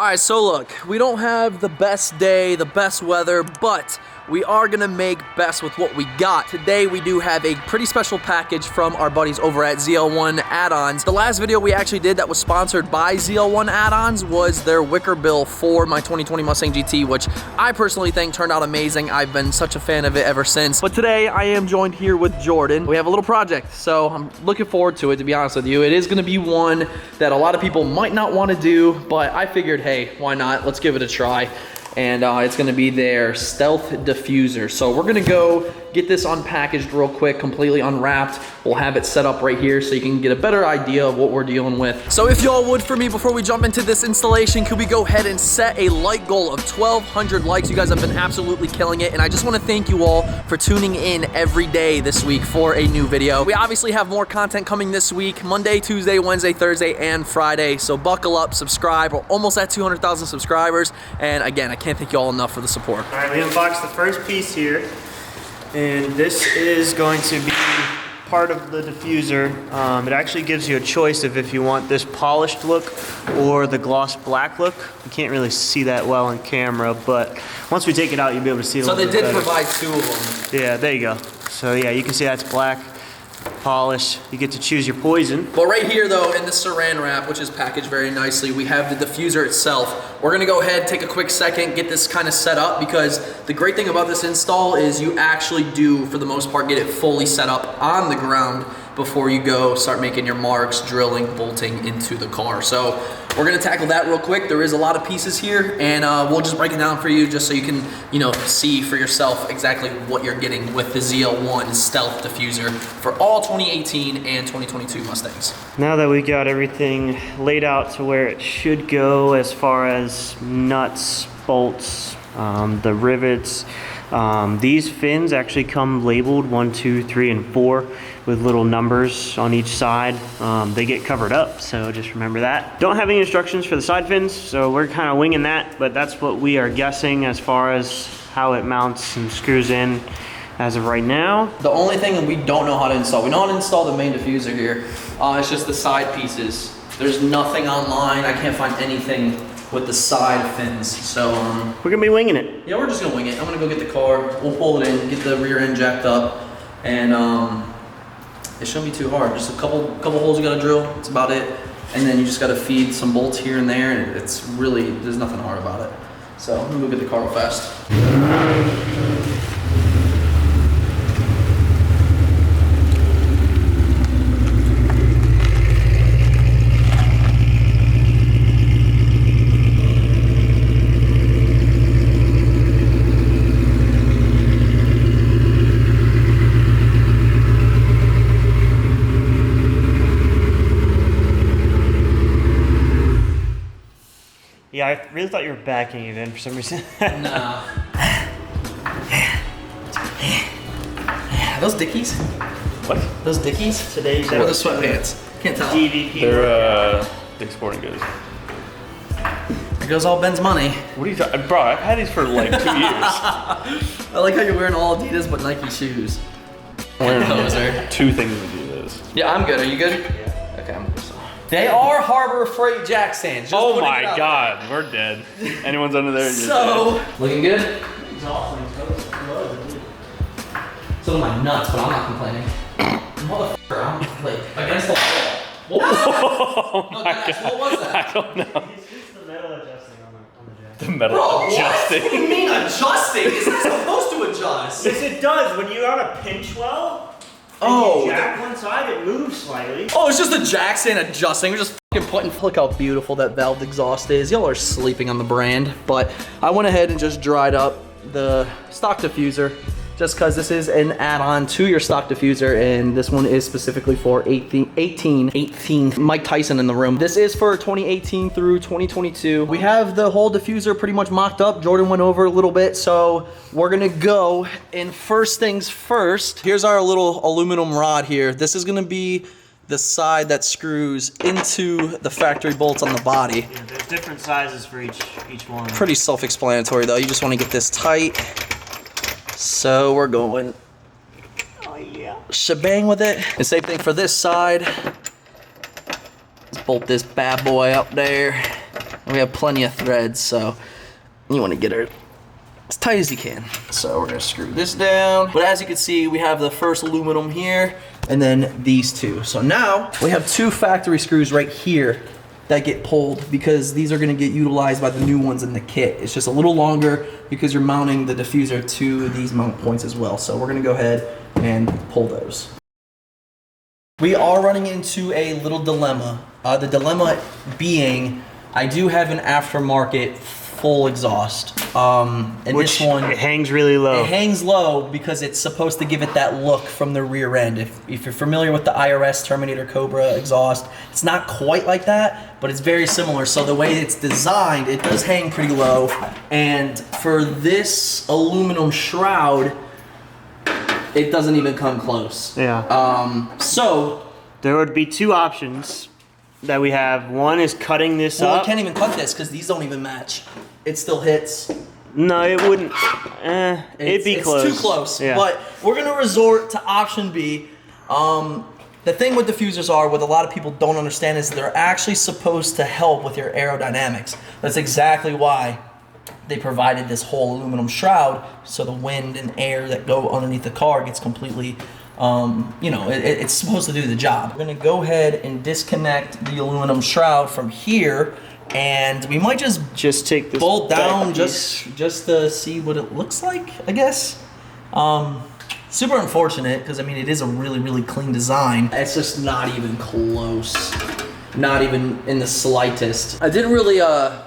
Alright, so look, we don't have the best day, the best weather, but we are gonna make best with what we got. Today we do have a pretty special package from our buddies over at ZL1 Add-ons. The last video we actually did that was sponsored by ZL1 Add-ons was their wicker bill for my 2020 Mustang GT, which I personally think turned out amazing. I've been such a fan of it ever since. But today I am joined here with Jordan. We have a little project, so I'm looking forward to it, to be honest with you. It is gonna be one that a lot of people might not wanna do, but I figured, hey, why not? Let's give it a try. And it's gonna be their stealth diffuser. So we're gonna go get this unpackaged real quick, completely unwrapped. We'll have it set up right here so you can get a better idea of what we're dealing with. So if y'all would for me, before we jump into this installation, could we go ahead and set a like goal of 1,200 likes? You guys have been absolutely killing it. And I just wanna thank you all for tuning in every day this week for a new video. We obviously have more content coming this week, Monday, Tuesday, Wednesday, Thursday, and Friday. So buckle up, subscribe. We're almost at 200,000 subscribers. And again, I can't thank you all enough for the support. All right, we unboxed the first piece here. And this is going to be part of the diffuser. It actually gives you a choice of if you want this polished look or the gloss black look. You can't really see that well on camera, but once we take it out, you'll be able to see it a little bit better. So they did provide two of them. Yeah, there you go. So yeah, you can see that's black, polish. You get to choose your poison. But right here though, in the saran wrap, which is packaged very nicely, we have the diffuser itself. We're gonna go ahead, take a quick second, get this kind of set up, because the great thing about this install is you actually do, for the most part, get it fully set up on the ground before you go start making your marks, drilling, bolting into the car. So we're gonna tackle that real quick. There is a lot of pieces here, and we'll just break it down for you just so you can, see for yourself exactly what you're getting with the ZL1 Stealth diffuser for all 2018 and 2022 Mustangs. Now that we got everything laid out to where it should go as far as nuts, bolts, the rivets, these fins actually come labeled 1, 2, 3, and 4 with little numbers on each side. They get covered up, so just remember that. Don't have any instructions for the side fins, so we're kind of winging that, but that's what we are guessing as far as how it mounts and screws in as of right now. The only thing that we don't know how to install, we know how to install the main diffuser here. It's just the side pieces. There's nothing online. I can't find anything with the side fins, so we're gonna be winging it. Yeah, we're just gonna wing it. I'm gonna go get the car, we'll pull it in, get the rear end jacked up, and it shouldn't be too hard. Just a couple holes you gotta drill, that's about it. And then you just gotta feed some bolts here and there, and it's really, there's nothing hard about it. So I'm gonna go get the car real fast. Yeah, I really thought you were backing it in for some reason. No. Those Dickies? What? Those Dickies? Today's or the sweatpants? Can't tell. DVP. They're Dick's Sporting Goods. There goes all Ben's money. What are you talking? Bro, I've had these for like 2 years. I like how you're wearing all Adidas but Nike shoes. Wearing 2 things of Adidas. Yeah, I'm good. Are you good? Yeah. Okay, I'm good. They are Harbor Freight jack stands. Just oh my God, we're dead. Anyone's under there? So, looking good? Exhausting. So my nuts, but I'm not complaining. Motherfucker, I'm like against the wall. What was that? Oh my God. What was that? I don't know. It's just the metal adjusting on the jack. The metal adjusting. What do you mean adjusting? It's not supposed to adjust. Yes, it does. When you're on a pinch well, oh, you jack one side, it moves slightly. Oh, it's just the jack stand adjusting. We're just fucking putting. Look how beautiful that valved exhaust is. Y'all are sleeping on the brand, but I went ahead and just dried up the stock diffuser, just because this is an add-on to your stock diffuser, and this one is specifically for 18. Mike Tyson in the room. This is for 2018 through 2022. We have the whole diffuser pretty much mocked up. Jordan went over a little bit, so we're gonna go, and first things first, here's our little aluminum rod here. This is gonna be the side that screws into the factory bolts on the body. Yeah, there's different sizes for each one. Pretty self-explanatory though. You just wanna get this tight. So we're going shebang with it. And same thing for this side. Let's bolt this bad boy up there. And we have plenty of threads, so you want to get her as tight as you can. So we're gonna screw this down. But as you can see, we have the first aluminum here, and then these two. So now we have two factory screws right here that get pulled because these are gonna get utilized by the new ones in the kit. It's just a little longer because you're mounting the diffuser to these mount points as well. So we're gonna go ahead and pull those. We are running into a little dilemma. The dilemma being, I do have an aftermarket full exhaust. And Which this one, it hangs really low. it hangs low because it's supposed to give it that look from the rear end. If you're familiar with the IRS Terminator Cobra exhaust, it's not quite like that, but it's very similar. So the way it's designed, it does hang pretty low. And for this aluminum shroud, it doesn't even come close. Yeah. So There would be two options that we have. One is cutting this well, up. we can't even cut this because these don't even match. It still hits. No, it wouldn't. It'd be close. It's too close. Yeah. But we're gonna resort to option B. The thing with diffusers are, what a lot of people don't understand is they're actually supposed to help with your aerodynamics. That's exactly why they provided this whole aluminum shroud, so the wind and air that go underneath the car gets completely, you know, it's supposed to do the job. We're gonna go ahead and disconnect the aluminum shroud from here, and we might just take this bolt down back piece. just to see what it looks like, I guess. Super unfortunate because I mean it is a really clean design. It's just not even close, not even in the slightest. I didn't really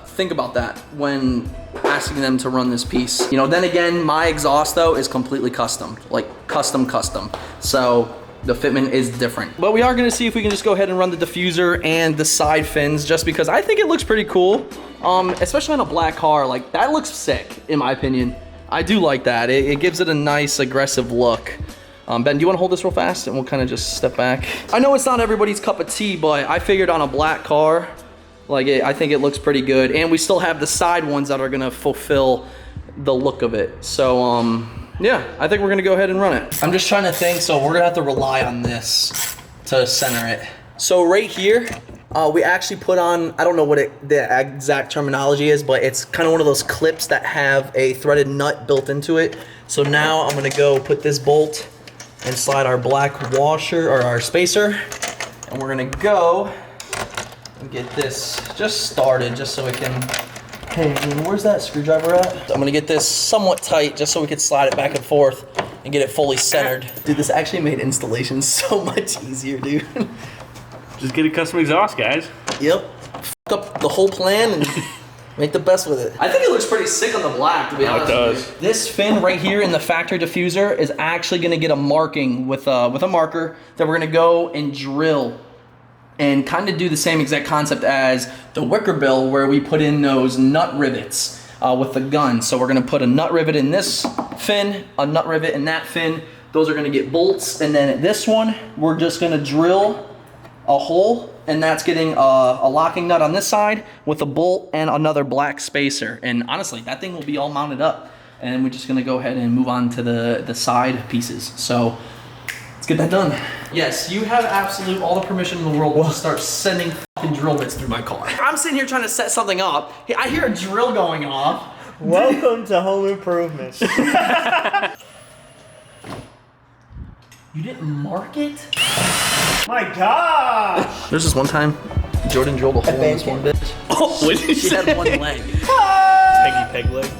think about that when asking them to run this piece. You know, then again, my exhaust though is completely custom, like custom. So the fitment is different. But we are gonna see if we can just go ahead and run the diffuser and the side fins, just because I think it looks pretty cool. Especially on a black car, like that looks sick in my opinion. I do like that. It gives it a nice aggressive look. Ben, do you wanna hold this real fast and we'll kind of just step back? I know it's not everybody's cup of tea, but I figured on a black car, like I think it looks pretty good. And we still have the side ones that are gonna fulfill the look of it. So yeah, I think we're gonna go ahead and run it. I'm just trying to think, so we're gonna have to rely on this to center it. So right here, we actually put on, I don't know what the exact terminology is, but it's kind of one of those clips that have a threaded nut built into it. So now I'm gonna go put this bolt and slide our black washer, or our spacer, and we're gonna go and get this just started, just so we can, hey, where's that screwdriver at? I'm gonna get this somewhat tight, just so we can slide it back and forth and get it fully centered. Dude, this actually made installation so much easier, dude. Just get a custom exhaust, guys. Yep. F up the whole plan and make the best with it. I think it looks pretty sick on the black, to be honest. It does. With you. This fin right here in the factory diffuser is actually gonna get a marking with a marker that we're gonna go and drill and kind of do the same exact concept as the wicker bill, where we put in those nut rivets with the gun. So we're gonna put a nut rivet in this fin, a nut rivet in that fin. Those are gonna get bolts, and then at this one, we're just gonna drill a hole, and that's getting a locking nut on this side with a bolt and another black spacer. And honestly, that thing will be all mounted up, and we're just gonna go ahead and move on to the side pieces. So let's get that done. Yes, you have absolute all the permission in the world to start sending fucking drill bits through my car. I'm sitting here trying to set something up. I hear a drill going off. Welcome to Home Improvement. You didn't mark it? My gosh! There's this one time Jordan drilled a hole in this one bitch. Oh, what did you She say? had one leg. Peggy peg leg.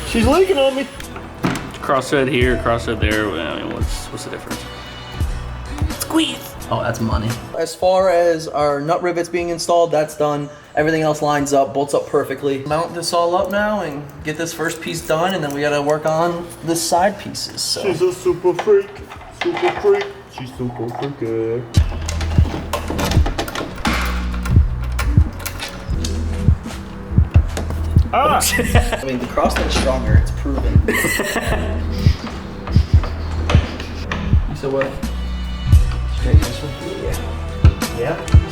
She's leaking on me. Crossthread here, crossthread there. I mean, what's the difference? Squeeze. Oh, that's money. As far as our nut rivets being installed, that's done. Everything else lines up, bolts up perfectly. Mount this all up now and get this first piece done, and then we gotta work on the side pieces. So. She's a super freak. Super freak. She's super freaky. Ah! I mean, the crosslink's stronger, it's proven. You said what? Straight this one? Yeah. Yeah.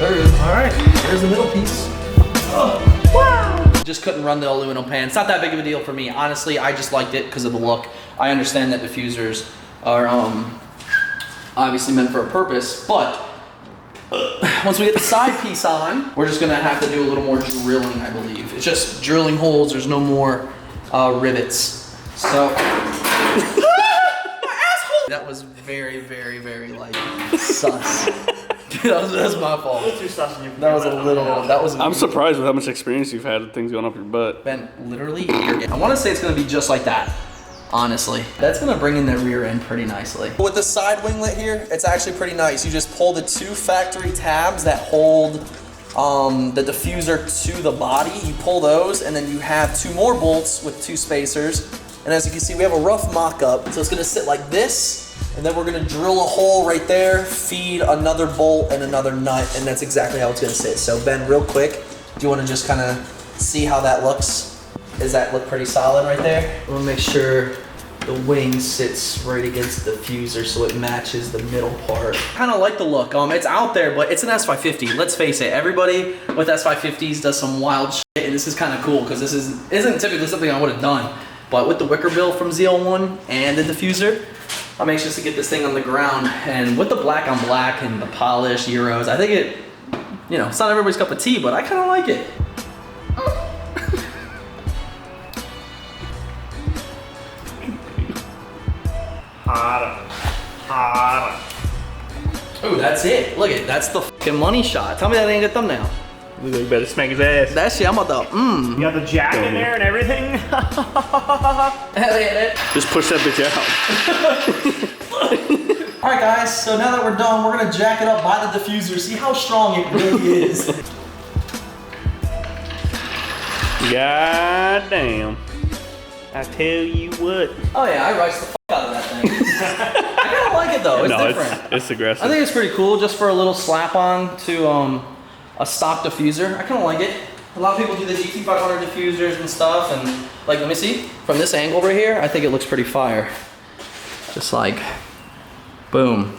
Alright, there's the middle piece. Oh. Wow! Just couldn't run the aluminum pan. It's not that big of a deal for me. Honestly, I just liked it because of the look. I understand that diffusers are obviously meant for a purpose, but once we get the side piece on, we're just gonna have to do a little more drilling, I believe. It's just drilling holes, there's no more rivets. So, that was very, very, very like sus. That's my fault. That was a little. That was. I'm surprised with how much experience you've had with things going up your butt. Ben, literally, I want to say it's gonna be just like that. Honestly, that's gonna bring in the rear end pretty nicely. With the side winglet here, it's actually pretty nice. You just pull the 2 factory tabs that hold the diffuser to the body. You pull those, and then you have 2 more bolts with 2 spacers. And as you can see, we have a rough mock-up. So it's gonna sit like this, and then we're gonna drill a hole right there, feed another bolt and another nut, and that's exactly how it's gonna sit. So Ben, real quick, do you wanna just kinda see how that looks? Does that look pretty solid right there? We'll make sure the wing sits right against the diffuser so it matches the middle part. Kinda like the look. It's out there, but it's an S550. Let's face it, everybody with S550s does some wild shit, and this is kinda cool, because this isn't typically something I would've done. But with the wicker bill from ZL1 and the diffuser, I'm anxious to get this thing on the ground. And with the black on black and the polished Euros, I think it, you know, it's not everybody's cup of tea, but I kind of like it. Harder. Ooh, that's it. Look at that's the fucking money shot. Tell me that ain't a thumbnail. You better smack his ass. That shit, I'm about to, You got the jack in there and everything? Hell yeah. Just push that bitch out. All right, guys, so now that we're done, we're gonna jack it up by the diffuser, see how strong it really is. God damn. I tell you what. Oh yeah, I riced the fuck out of that thing. I kinda like it though, it's different. It's aggressive. I think it's pretty cool just for a little slap on to a stock diffuser. I kinda like it. A lot of people do the GT500 diffusers and stuff, and like, let me see, from this angle right here, I think it looks pretty fire. Just like, boom.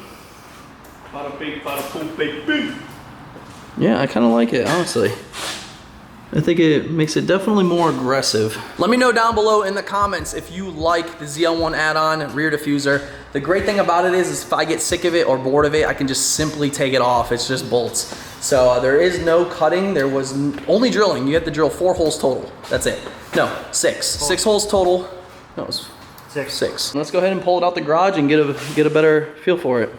Bada bing, bada boom, bing, bing. Yeah, I kinda like it, honestly. I think it makes it definitely more aggressive. Let me know down below in the comments if you like the ZL1 add-on rear diffuser. The great thing about it is if I get sick of it or bored of it, I can just simply take it off. It's just bolts. So there is no cutting. There was only drilling. You have to drill 4 holes total. That's it. No, 6. 6 holes total. No, it was 6. Let's go ahead and pull it out the garage and get a better feel for it.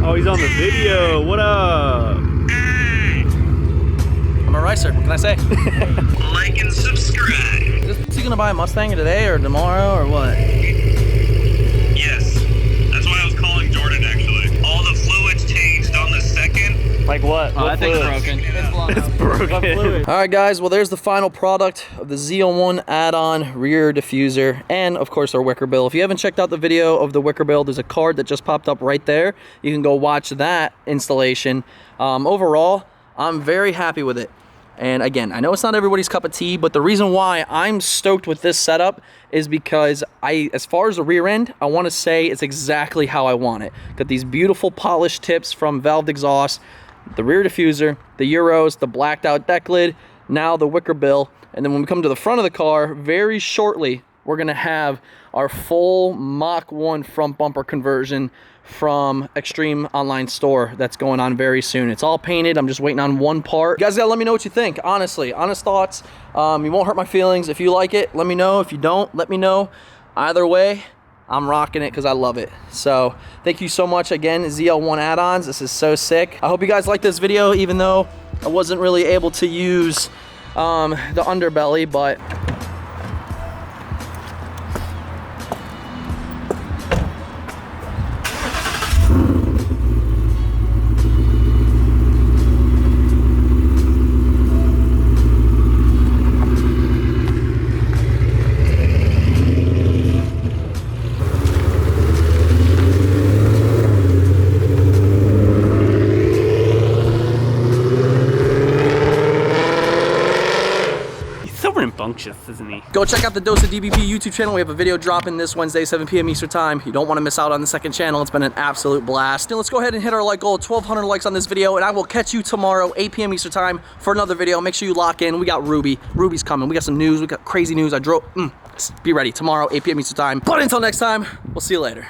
Oh, he's on the video. What up? I'm a ricer. What can I say? Like and subscribe. Is he gonna buy a Mustang today or tomorrow or what? Yes. That's why I was calling Jordan actually. All the fluids changed on the second. Like what? Oh, that thing's broken. It's broken. All right, guys. Well, there's the final product of the ZL1 add-on rear diffuser, and of course our wicker bill. If you haven't checked out the video of the wicker bill, there's a card that just popped up right there. You can go watch that installation. Overall, I'm very happy with it. And again, I know it's not everybody's cup of tea, but the reason why I'm stoked with this setup is because as far as the rear end, I want to say it's exactly how I want it. Got these beautiful polished tips from valved exhaust, the rear diffuser, the Euros, the blacked out deck lid, now the wicker bill. And then when we come to the front of the car, very shortly, we're gonna have our full Mach 1 front bumper conversion from Extreme Online Store that's going on very soon. It's all painted. I'm just waiting on one part. You guys gotta let me know what you think. Honestly, honest thoughts. You won't hurt my feelings. If you like it, let me know. If you don't, let me know. Either way, I'm rocking it because I love it. So thank you so much again, ZL1 add-ons. This is so sick. I hope you guys liked this video, even though I wasn't really able to use the underbelly, but rambunctious, isn't he? Go check out the Dose of DBP YouTube channel. We have a video dropping this Wednesday, 7 p.m. Eastern time. You don't want to miss out on the second channel. It's been an absolute blast. Now let's go ahead and hit our like goal, 1,200 likes on this video, and I will catch you tomorrow, 8 p.m. Eastern time for another video. Make sure you lock in. We got Ruby. Ruby's coming. We got some news. We got crazy news. Be ready tomorrow, 8 p.m. Eastern time. But until next time, we'll see you later.